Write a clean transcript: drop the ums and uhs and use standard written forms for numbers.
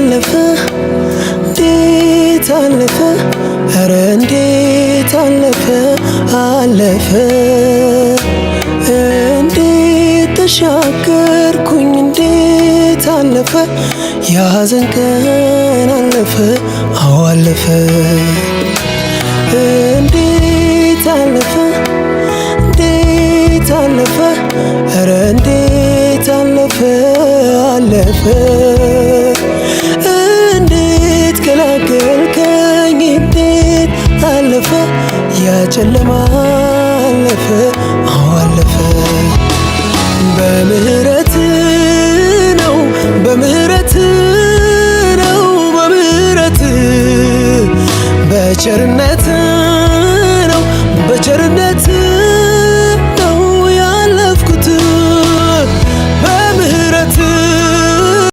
አለፈ እንዴት አለፈ ኧረ እንዴት አለፈ አለፈ እንዴት ተሻገርኩኝ እንዴት አለፈ ያዘን ቀን አለፈ አዎ አለፈ እንዴት አለፈ እንዴት አለፈ ኧረ እንዴት አለፈ አለፈ እንዴት ገላገልከኝ እንዴት አለፈ ያ ጨለማ አለፈ አዎ አለፈ በምህረት